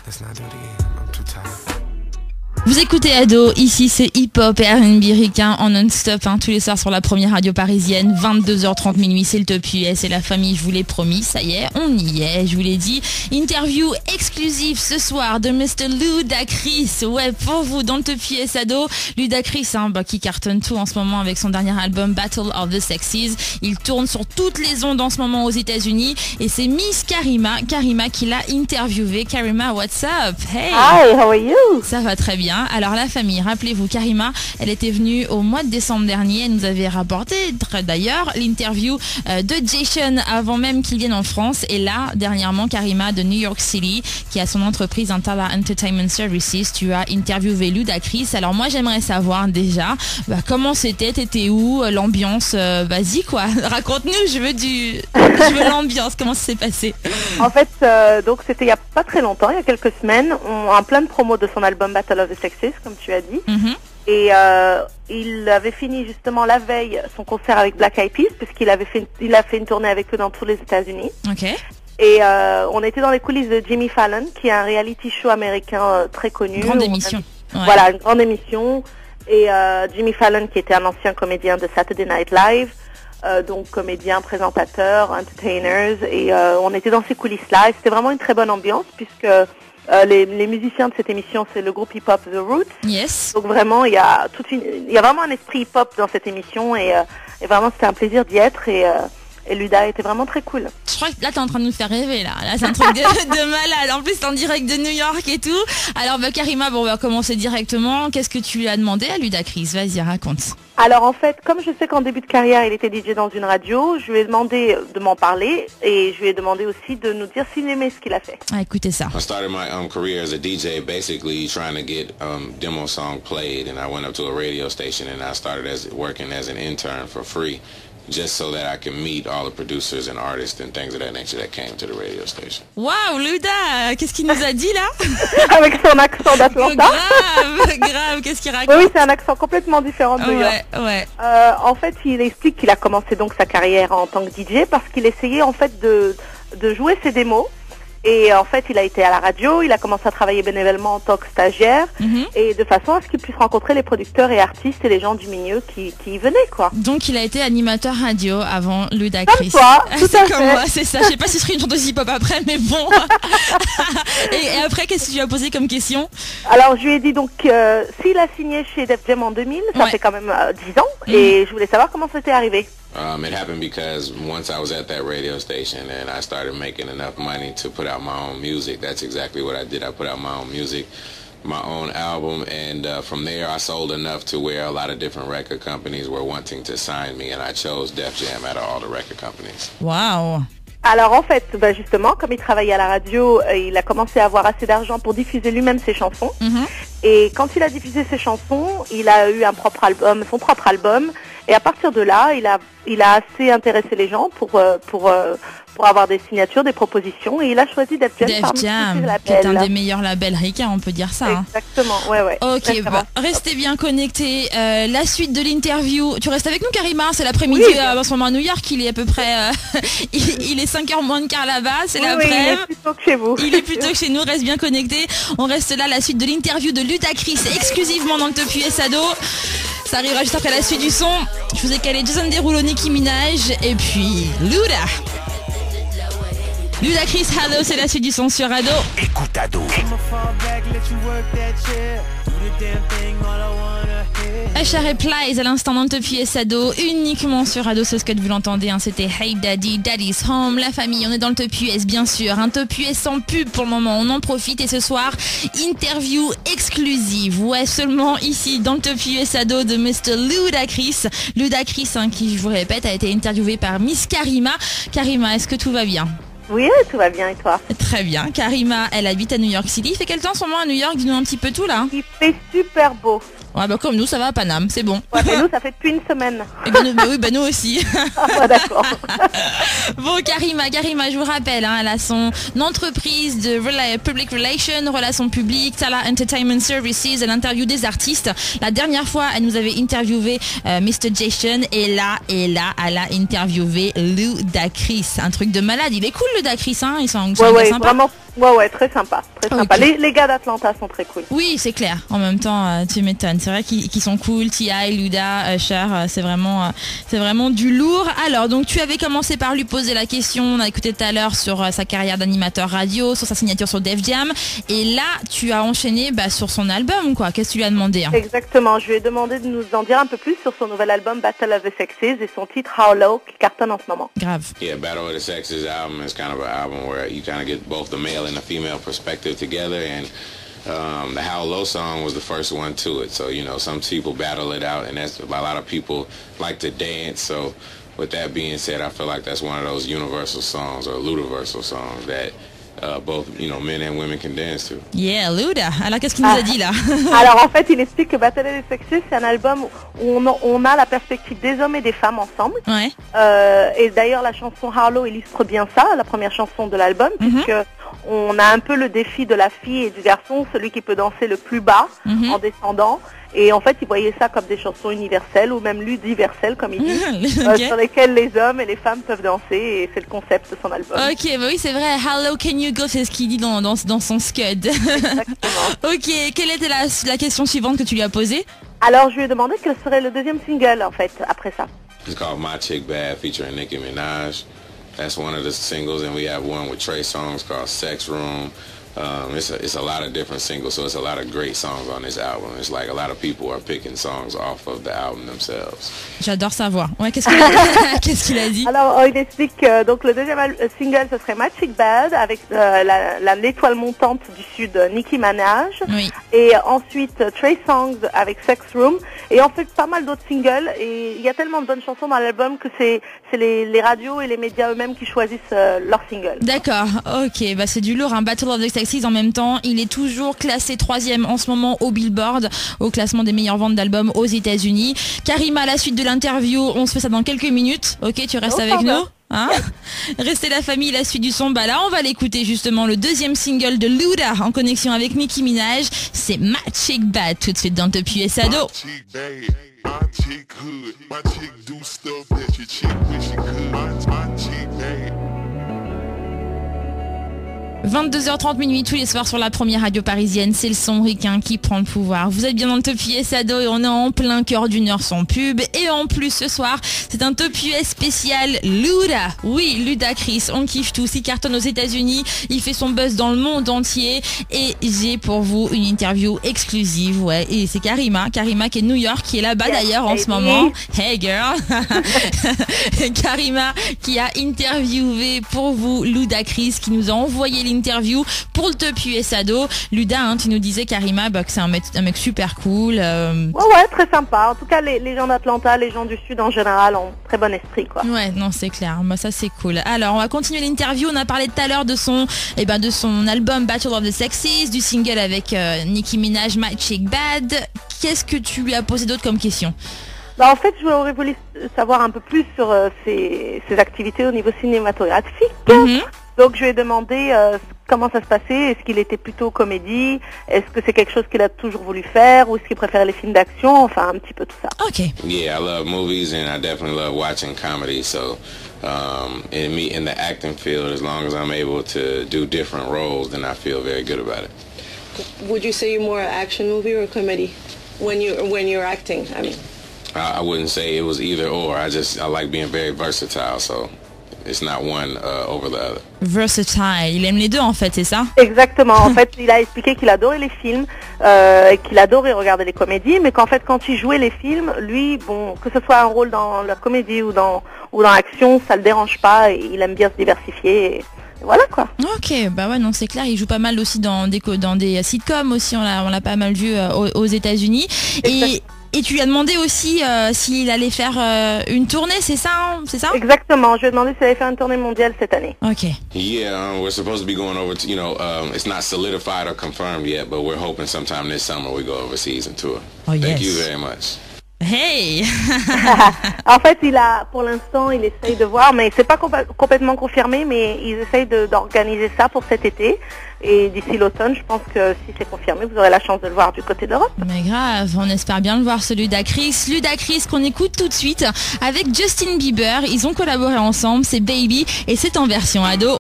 Let's not do it again. I'm too tired. Vous écoutez Ado, ici c'est hip-hop et R&B ricain en non-stop, tous les soirs sur la première radio parisienne, 22h30 minuit, c'est le Top US et la famille, je vous l'ai promis, ça y est, on y est, je vous l'ai dit. Interview exclusive ce soir de Mr. Ludacris, ouais, pour vous, dans le Top US Ado. Ludacris, qui cartonne tout en ce moment avec son dernier album Battle of the Sexes. Il tourne sur toutes les ondes en ce moment aux États-Unis et c'est Miss Karima qui l'a interviewé. Karima, what's up? Hey! Hi, how are you? Ça va très bien. Alors la famille, rappelez-vous, Karima, elle était venue au mois de décembre dernier, elle nous avait rapporté d'ailleurs l'interview de Jason avant même qu'il vienne en France. Et là, dernièrement, Karima de New York City, qui a son entreprise Intala Entertainment Services, tu as interviewé Ludacris. Alors moi, j'aimerais savoir déjà comment c'était, t'étais où, l'ambiance, vas-y quoi, raconte-nous, je veux l'ambiance, comment ça s'est passé? En fait, donc c'était il y a pas très longtemps, il y a quelques semaines, en pleine promo de son album Battle of the Sexes, comme tu as dit. Et il avait fini justement la veille son concert avec Black Eyed Peas, puisqu'il a fait une tournée avec eux dans tous les États-Unis. Okay. Et on était dans les coulisses de Jimmy Fallon, qui est un reality show américain très connu. Grande émission. Ouais. Voilà, une grande émission. Et Jimmy Fallon, qui était un ancien comédien de Saturday Night Live, donc comédien, présentateur, entertainers. Et on était dans ces coulisses-là. Et c'était vraiment une très bonne ambiance, puisque les musiciens de cette émission, c'est le groupe hip-hop The Roots. Yes. Donc vraiment, il y a vraiment un esprit hip-hop dans cette émission et vraiment c'était un plaisir d'y être et Luda était vraiment très cool. Je crois que là t'es en train de nous faire rêver là c'est un truc de malade. En plus t'es en direct de New York et tout. Alors Karima, on va commencer directement. Qu'est-ce que tu lui as demandé à Ludacris? Vas-y, raconte. Alors en fait, comme je sais qu'en début de carrière il était DJ dans une radio, je lui ai demandé de m'en parler et je lui ai demandé aussi de nous dire s'il aimait ce qu'il a fait. Écoutez ça. I started my career as a DJ basically trying to get demo song played, and I went up to a radio station and I started working as an intern for free, just so that I can meet all the producers and artists and things of that nature that came to the radio station. Waouh, Luda, qu'est-ce qu'il nous a dit là? Avec son accent d'Atlanta. Grave, qu'est-ce qu'il raconte? Oui, c'est un accent complètement différent de New York. Ouais. En fait, il explique qu'il a commencé donc sa carrière en tant que DJ parce qu'il essayait en fait de jouer ses démos. Et en fait, il a été à la radio, il a commencé à travailler bénévolement en tant que stagiaire, et de façon à ce qu'il puisse rencontrer les producteurs et artistes et les gens du milieu qui y venaient, quoi. Donc, il a été animateur radio avant Ludacris. Comme toi, tout à comme fait. moi, c'est ça. Je sais pas si ce serait une chanteuse hip-hop après, mais bon. et après, qu'est-ce que tu lui as posé comme question? Alors, je lui ai dit donc s'il a signé chez Def Jam en 2000, ça fait quand même 10 ans, et je voulais savoir comment c'était arrivé. It happened because once I was at that radio station and I started making enough money to put out my own music. That's exactly what I did. I put out my own music, my own album, and from there I sold enough to where a lot of different record companies were wanting to sign me, and I chose Def Jam out of all the record companies. Wow. Alors en fait, justement, comme il travaillait à la radio, il a commencé à avoir assez d'argent pour diffuser lui-même ses chansons. Et quand il a diffusé ses chansons, il a eu son propre album. Et à partir de là, il a assez intéressé les gens pour avoir des signatures, des propositions. Et il a choisi Def Jam parmi tous ses labels. Qui est un des meilleurs labels ricains, on peut dire ça. Exactement, ouais. Ok, restez bien connectés. La suite de l'interview. Tu restes avec nous, Karima? C'est l'après-midi en ce moment à New York. Il est à peu près... il est 5h moins de quart là-bas. C'est l'après-midi. Il est plutôt que chez vous. Il est plutôt que chez nous. Reste bien connecté. On reste là. La suite de l'interview de Ludacris exclusivement dans le Top US Ado. Ça arrivera juste après la suite du son. Je vous ai calé Jason Derulo, Nicki Minaj et puis Ludacris, Hello, c'est la suite du son sur Ado. Écoute Ado. Usher et Plies à l'instant dans le Top US Ado, uniquement sur Ado, c'est ce que vous l'entendez, c'était Hey Daddy, Daddy's Home, la famille, on est dans le Top US bien sûr, un Top US sans pub pour le moment, on en profite et ce soir, interview exclusive, seulement ici dans le Top US Ado de Mr. Ludacris, qui je vous répète a été interviewé par Miss Karima. Karima, est-ce que tout va bien? Oui, tout va bien et toi? Très bien. Karima, elle habite à New York City. Il fait quel temps en ce moment à New York? Dis-nous un petit peu tout là. Il fait super beau. Ouais, comme nous, ça va à Paname, c'est bon. Ouais, mais nous, ça fait depuis une semaine. Et nous aussi. D'accord. Bon, Karima, je vous rappelle, elle a son entreprise de public relations, relations publiques, Tala Entertainment Services, elle interview des artistes. La dernière fois, elle nous avait interviewé Mr. Jason, et là, elle a interviewé Ludacris. Un truc de malade. Il est cool, Ludacris, ils sont ouais, sympas. Ouais, très sympa, très sympa. Les gars d'Atlanta sont très cool. Oui, c'est clair. En même temps, tu m'étonnes. C'est vrai qu'ils sont cool. T.I., Luda, Cher, c'est vraiment du lourd. Alors, donc tu avais commencé par lui poser la question. On a écouté tout à l'heure sur sa carrière d'animateur radio, sur sa signature sur Def Jam. Et là, tu as enchaîné sur son album, quoi. Qu'est-ce que tu lui as demandé, hein? Exactement. Je lui ai demandé de nous en dire un peu plus sur son nouvel album Battle of the Sexes et son titre How Low qui cartonne en ce moment. Grave. Yeah, Battle of the Sexes album is kind of an album where you kind of get both the male and the female perspective together, and the How Low song was the first one to it. So, some people battle it out, and that's a lot of people like to dance. So, with that being said, I feel like that's one of those universal songs or Ludaversal songs that both, men and women can dance to. Yeah, Luda. Alors, qu'est-ce qu'il nous a dit là? Alors, en fait, il explique que Battle of the Sexes, c'est un album où on a la perspective des hommes et des femmes ensemble. Ouais. Et d'ailleurs, la chanson Harlow illustre bien ça, la première chanson de l'album, puisque on a un peu le défi de la fille et du garçon, celui qui peut danser le plus bas en descendant. Et en fait, il voyait ça comme des chansons universelles ou même ludiverselles, comme il dit, sur lesquelles les hommes et les femmes peuvent danser. Et c'est le concept de son album. Ok, oui, c'est vrai. How low can you go, c'est ce qu'il dit dans son scud. Exactement. Ok, quelle était la question suivante que tu lui as posée? Alors, je lui ai demandé quel serait le deuxième single, en fait, après ça. It's called My Chick Bad, featuring Nicki Minaj. That's one of the singles, and we have one with Trey Songz called Sex Room. It's a lot of different singles, so it's a lot of great songs on this album. It's like a lot of people are picking songs off of the album themselves. J'adore sa voix. Ouais, qu'est-ce qu'il a dit? Alors, il explique que donc le deuxième single, ce serait My Chick Bad avec l'étoile montante du sud, Nicki Minaj. Oui. Et ensuite Trey Songz avec Sex Room. Et en fait, pas mal d'autres singles. Et il y a tellement de bonnes chansons dans l'album que c'est les radios et les médias eux-mêmes qui choisissent leurs singles. D'accord. Ok. C'est du lourd. Un Battle of the Sexes en même temps. Il est toujours classé 3e en ce moment au Billboard, au classement des meilleures ventes d'albums aux États-Unis. Karima, à la suite de l'interview, on se fait ça dans quelques minutes. Ok, tu restes avec nous? Hein? Restez la famille, la suite du son. Là, on va l'écouter justement, le deuxième single de Luda en connexion avec Nicki Minaj. C'est My Chick Bad, tout de suite dans Top US Ado. 22h30 minuit tous les soirs sur la première radio parisienne, c'est le son ricain qui prend le pouvoir. Vous êtes bien dans le Top US Ado et on est en plein cœur d'une heure sans pub. Et en plus ce soir, c'est un Top US spécial Luda. Oui, Ludacris, on kiffe tous. Il cartonne aux États-Unis, il fait son buzz dans le monde entier. Et j'ai pour vous une interview exclusive. Ouais, et c'est Karima qui est de New York, qui est là-bas d'ailleurs en ce moment. Hey girl. Karima qui a interviewé pour vous Ludacris, qui nous a envoyé l'interview pour le Top US Ado. Luda, tu nous disais, Karima, que c'est un mec super cool. Ouais, très sympa. En tout cas, les gens d'Atlanta, les gens du Sud en général ont très bon esprit, quoi. Ouais, non, c'est clair. Ça, c'est cool. Alors, on va continuer l'interview. On a parlé tout à l'heure de son album Battle of the Sexes, du single avec Nicki Minaj, My Chick Bad. Qu'est-ce que tu lui as posé d'autre comme question? En fait, j'aurais voulu savoir un peu plus sur ses activités au niveau cinématographique. Donc, je lui ai demandé comment ça se passait. Est-ce qu'il était plutôt comédie? Est-ce que c'est quelque chose qu'il a toujours voulu faire? Ou est-ce qu'il préfère les films d'action? Enfin, un petit peu tout ça. Ok. Yeah, I love movies and I definitely love watching comedy. So, in the acting field, as long as I'm able to do different roles, then I feel very good about it. Would you say you're more an action movie or comedy when you're acting? I mean, I wouldn't say it was either or. I like being very versatile. So. It's not one over the other. Versatile. Il aime les deux en fait, c'est ça? Exactement. En fait, il a expliqué qu'il adorait les films, qu'il adorait regarder les comédies, mais qu'en fait, quand il jouait les films, lui, que ce soit un rôle dans la comédie ou dans l'action, ça le dérange pas. Et il aime bien se diversifier. Et voilà quoi. Ok, ouais, non, c'est clair. Il joue pas mal aussi dans des sitcoms aussi. On l'a pas mal vu aux États-Unis. Et tu lui as demandé aussi s'il allait faire une tournée, c'est ça? Exactement, je lui ai demandé s'il allait faire une tournée mondiale cette année. Ok. Yeah, we're supposed to be going over to, it's not solidified or confirmed yet, but we're hoping sometime this summer we go overseas and tour. Oh, Thank you very much. Hey. En fait, pour l'instant, il essaye de voir, mais c'est pas complètement confirmé, mais ils essayent d'organiser ça pour cet été. Et d'ici l'automne, je pense que si c'est confirmé, vous aurez la chance de le voir du côté de l'Europe. Mais grave, on espère bien le voir, ce Ludacris qu'on écoute tout de suite avec Justin Bieber. Ils ont collaboré ensemble, c'est Baby, et c'est en version ado.